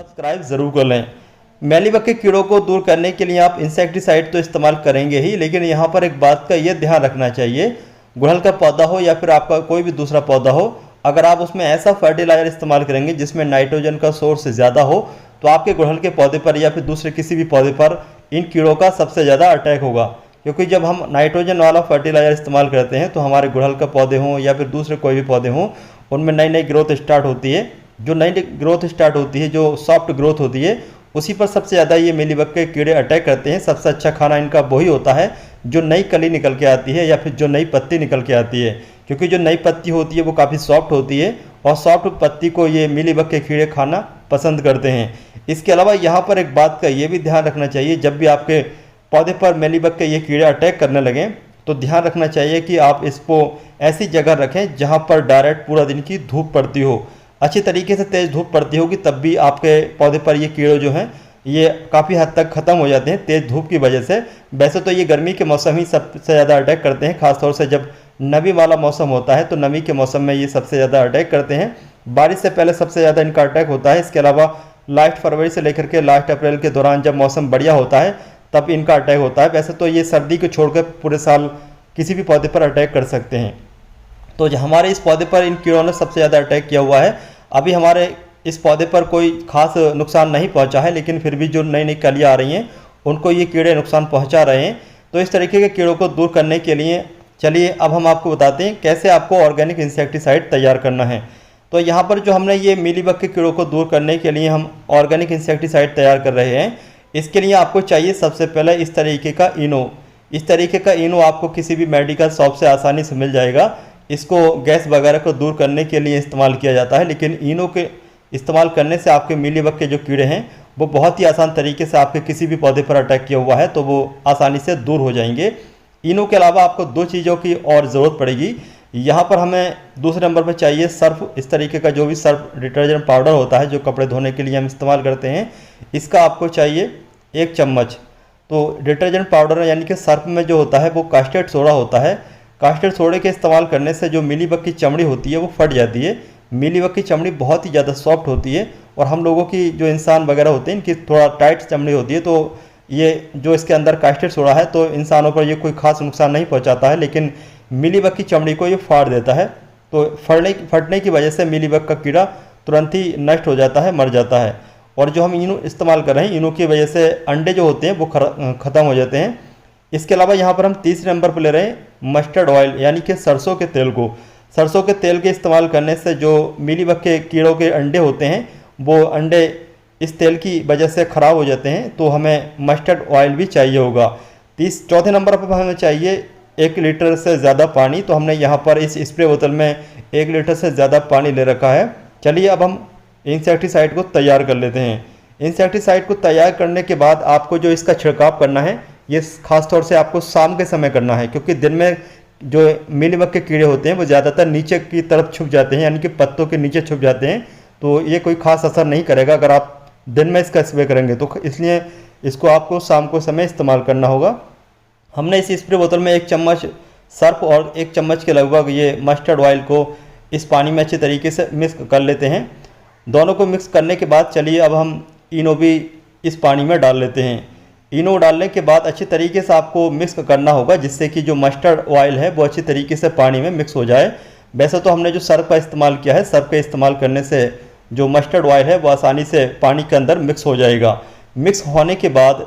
Subscribe ज़रूर कर लें। मेलीबग के कीड़ों को दूर करने के लिए आप इंसेक्टिसाइड तो इस्तेमाल करेंगे ही, लेकिन यहाँ पर एक बात का ये ध्यान रखना चाहिए, गुड़हल का पौधा हो या फिर आपका कोई भी दूसरा पौधा हो, अगर आप उसमें ऐसा फर्टिलाइजर इस्तेमाल करेंगे जिसमें नाइट्रोजन का सोर्स ज़्यादा हो, तो आपके गुड़हल के पौधे पर या फिर दूसरे किसी भी पौधे पर इन कीड़ों का सबसे ज़्यादा अटैक होगा। क्योंकि जब हम नाइट्रोजन वाला फर्टिलाइजर इस्तेमाल करते हैं तो हमारे गुड़हल का पौधे हों या फिर दूसरे कोई भी पौधे हों, उनमें नई नई ग्रोथ स्टार्ट होती है। जो नई ग्रोथ स्टार्ट होती है, जो सॉफ्ट ग्रोथ होती है, उसी पर सबसे ज़्यादा ये मेलीबग के कीड़े अटैक करते हैं। सबसे अच्छा खाना इनका वही होता है जो नई कली निकल के आती है या फिर जो नई पत्ती निकल के आती है, क्योंकि जो नई पत्ती होती है वो काफ़ी सॉफ्ट होती है और सॉफ्ट पत्ती को ये मेलीबग के कीड़े खाना पसंद करते हैं। इसके अलावा यहाँ पर एक बात का ये भी ध्यान रखना चाहिए, जब भी आपके पौधे पर मेलीबग के ये कीड़े अटैक करने लगें तो ध्यान रखना चाहिए कि आप इसको ऐसी जगह रखें जहाँ पर डायरेक्ट पूरा दिन की धूप पड़ती हो। अच्छी तरीके से तेज़ धूप पड़ती होगी तब भी आपके पौधे पर ये कीड़े जो हैं ये काफ़ी हद तक ख़त्म हो जाते हैं तेज़ धूप की वजह से। वैसे तो ये गर्मी के मौसम ही सबसे ज़्यादा अटैक करते हैं, खासतौर से जब नमी वाला मौसम होता है तो नमी के मौसम में ये सबसे ज़्यादा अटैक करते हैं। बारिश से पहले सबसे ज़्यादा इनका अटैक होता है। इसके अलावा लास्ट फरवरी से लेकर के लास्ट अप्रैल के दौरान जब मौसम बढ़िया होता है तब इनका अटैक होता है। वैसे तो ये सर्दी को छोड़कर पूरे साल किसी भी पौधे पर अटैक कर सकते हैं। तो हमारे इस पौधे पर इन कीड़ों ने सबसे ज़्यादा अटैक किया हुआ है। अभी हमारे इस पौधे पर कोई खास नुकसान नहीं पहुंचा है, लेकिन फिर भी जो नई नई कलियाँ आ रही हैं उनको ये कीड़े नुकसान पहुंचा रहे हैं। तो इस तरीके के कीड़ों को दूर करने के लिए चलिए अब हम आपको बताते हैं कैसे आपको ऑर्गेनिक इंसेक्टिसाइड तैयार करना है। तो यहाँ पर जो हमने ये मेलीबग के कीड़ों को दूर करने के लिए हम ऑर्गेनिक इंसेक्टिसाइड तैयार कर रहे हैं, इसके लिए आपको चाहिए सबसे पहले इस तरीके का इनो। इस तरीके का इनो आपको किसी भी मेडिकल शॉप से आसानी से मिल जाएगा। इसको गैस वगैरह को दूर करने के लिए इस्तेमाल किया जाता है, लेकिन इनो के इस्तेमाल करने से आपके मेलीबग के जो कीड़े हैं वो बहुत ही आसान तरीके से आपके किसी भी पौधे पर अटैक किया हुआ है तो वो आसानी से दूर हो जाएंगे। इनो के अलावा आपको दो चीज़ों की और ज़रूरत पड़ेगी। यहाँ पर हमें दूसरे नंबर पर चाहिए सर्फ। इस तरीके का जो भी सर्फ डिटर्जेंट पाउडर होता है जो कपड़े धोने के लिए हम इस्तेमाल करते हैं, इसका आपको चाहिए 1 चम्मच। तो डिटर्जेंट पाउडर यानी कि सर्फ में जो होता है वो कास्टेड सोडा होता है। कास्टेड सोडे के इस्तेमाल करने से जो मेलीबग की चमड़ी होती है वो फट जाती है। मेलीबग की चमड़ी बहुत ही ज़्यादा सॉफ्ट होती है और हम लोगों की जो इंसान वगैरह होते हैं इनकी थोड़ा टाइट चमड़ी होती है। तो ये जो इसके अंदर कास्टेड सोडा है तो इंसानों पर ये कोई खास नुकसान नहीं पहुंचाता है, लेकिन मेलीबग की चमड़ी को ये फाड़ देता है। तो फटने की वजह से मेलीबग का कीड़ा तुरंत ही नष्ट हो जाता है, मर जाता है। और जो हम इनो इस्तेमाल कर रहे हैं, इनो की वजह से अंडे जो होते हैं वो ख़त्म हो जाते हैं। इसके अलावा यहाँ पर हम तीसरे नंबर पर ले रहे हैं मस्टर्ड ऑयल यानी कि सरसों के तेल को। सरसों के तेल के इस्तेमाल करने से जो मेलीबग के कीड़ों के अंडे होते हैं वो अंडे इस तेल की वजह से ख़राब हो जाते हैं, तो हमें मस्टर्ड ऑयल भी चाहिए होगा। चौथे नंबर पर हमें चाहिए 1 लीटर से ज़्यादा पानी। तो हमने यहाँ पर इस स्प्रे बोतल में 1 लीटर से ज़्यादा पानी ले रखा है। चलिए अब हम इंसेक्टिसाइड को तैयार कर लेते हैं। इंसेक्टिसाइड को तैयार करने के बाद आपको जो इसका छिड़काव करना है ये खास तौर से आपको शाम के समय करना है, क्योंकि दिन में जो मेलीबग के कीड़े होते हैं वो ज़्यादातर नीचे की तरफ छुप जाते हैं, यानी कि पत्तों के नीचे छुप जाते हैं। तो ये कोई खास असर नहीं करेगा अगर आप दिन में इसका स्प्रे करेंगे, तो इसलिए इसको आपको शाम को समय इस्तेमाल करना होगा। हमने इस स्प्रे बोतल में 1 चम्मच सर्फ और 1 चम्मच के लगभग ये मस्टर्ड ऑयल को इस पानी में अच्छे तरीके से मिक्स कर लेते हैं। दोनों को मिक्स करने के बाद चलिए अब हम इनो भी इस पानी में डाल लेते हैं। इनो डालने के बाद अच्छी तरीके से आपको मिक्स करना होगा जिससे कि जो मस्टर्ड ऑयल है वो अच्छी तरीके से पानी में मिक्स हो जाए। वैसे तो हमने जो सर्फ का इस्तेमाल किया है, सर्फ का इस्तेमाल करने से जो मस्टर्ड ऑयल है वो आसानी से पानी के अंदर मिक्स हो जाएगा। मिक्स होने के बाद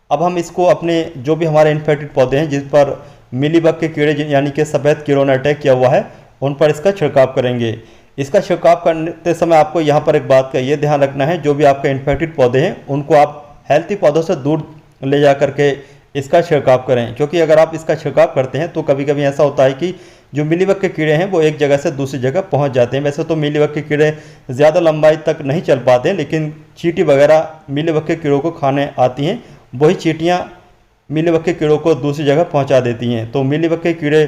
अब हम इसको अपने जो भी हमारे इन्फेक्टेड पौधे हैं जिस पर मेलीबग के कीड़े यानी कि सफ़ेद कीड़ों ने अटैक किया हुआ है उन पर इसका छिड़काव करेंगे। इसका छिड़काव करते समय आपको यहाँ पर एक बात का ये ध्यान रखना है, जो भी आपके इन्फेक्टेड पौधे हैं उनको आप हेल्थी पौधों से दूर ले जा करके इसका छिड़काव करें, क्योंकि अगर आप इसका छिड़काव करते हैं तो कभी कभी ऐसा होता है कि जो मेलीबग के कीड़े हैं वो एक जगह से दूसरी जगह पहुंच जाते हैं। वैसे तो मेलीबग के कीड़े ज़्यादा लंबाई तक नहीं चल पाते, लेकिन चींटी वगैरह मेलीबग के कीड़ों को खाने आती हैं, वही चींटियाँ मेलीबग के कीड़ों को दूसरी जगह पहुँचा देती हैं। तो मेलीबग के कीड़े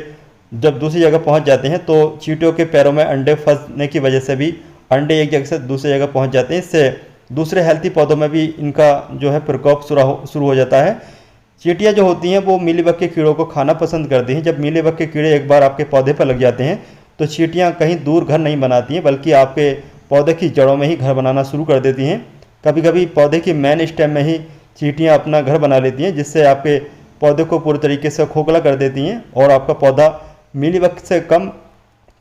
जब दूसरी जगह पहुँच जाते हैं तो चींटियों के पैरों में अंडे फंसने की वजह से भी अंडे एक जगह से दूसरी जगह पहुँच जाते हैं। इससे दूसरे हेल्थी पौधों में भी इनका जो है प्रकोप शुरू हो जाता है। चींटियाँ जो होती हैं वो मेलीबग के कीड़ों को खाना पसंद करती हैं। जब मेलीबग के कीड़े एक बार आपके पौधे पर लग जाते हैं तो चींटियाँ कहीं दूर घर नहीं बनाती हैं, बल्कि आपके पौधे की जड़ों में ही घर बनाना शुरू कर देती हैं। कभी कभी पौधे की मेन स्टेम में ही चींटियाँ अपना घर बना लेती हैं, जिससे आपके पौधे को पूरी तरीके से खोखला कर देती हैं और आपका पौधा मिलीबग से कम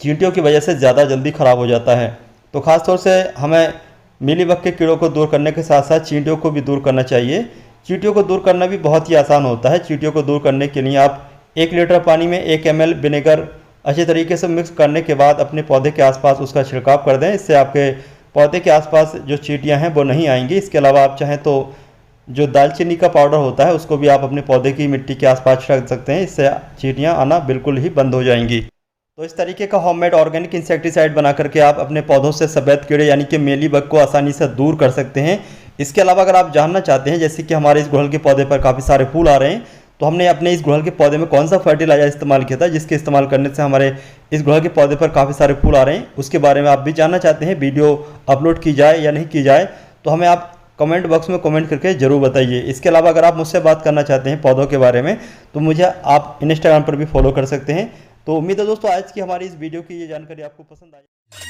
चींटियों की वजह से ज़्यादा जल्दी ख़राब हो जाता है। तो ख़ास तौर से हमें मिलीबग के कीड़ों को दूर करने के साथ साथ चींटियों को भी दूर करना चाहिए। चींटियों को दूर करना भी बहुत ही आसान होता है। चींटियों को दूर करने के लिए आप 1 लीटर पानी में 1 ml विनेगर अच्छे तरीके से मिक्स करने के बाद अपने पौधे के आसपास उसका छिड़काव कर दें। इससे आपके पौधे के आसपास जो चींटियां हैं वो नहीं आएंगी। इसके अलावा आप चाहें तो जो दालचीनी का पाउडर होता है उसको भी आप अपने पौधे की मिट्टी के आसपास छिड़क सकते हैं। इससे चींटियां आना बिल्कुल ही बंद हो जाएंगी। तो इस तरीके का होममेड ऑर्गेनिक इंसेक्टिसाइड बना करके आप अपने पौधों से सफ़ेद कीड़े यानी कि मेलीबग को आसानी से दूर कर सकते हैं। इसके अलावा अगर आप जानना चाहते हैं जैसे कि हमारे इस गुड़हल के पौधे पर काफ़ी सारे फूल आ रहे हैं, तो हमने अपने इस गुड़हल के पौधे में कौन सा फर्टिलाइजर इस्तेमाल किया था जिसके इस्तेमाल करने से हमारे इस गुड़हल के पौधे पर काफ़ी सारे फूल आ रहे हैं, उसके बारे में आप भी जानना चाहते हैं, वीडियो अपलोड की जाए या नहीं की जाए, तो हमें आप कमेंट बॉक्स में कमेंट करके ज़रूर बताइए। इसके अलावा अगर आप मुझसे बात करना चाहते हैं पौधों के बारे में तो मुझे आप इंस्टाग्राम पर भी फॉलो कर सकते हैं। तो उम्मीद है दोस्तों आज की हमारी इस वीडियो की ये जानकारी आपको पसंद आई।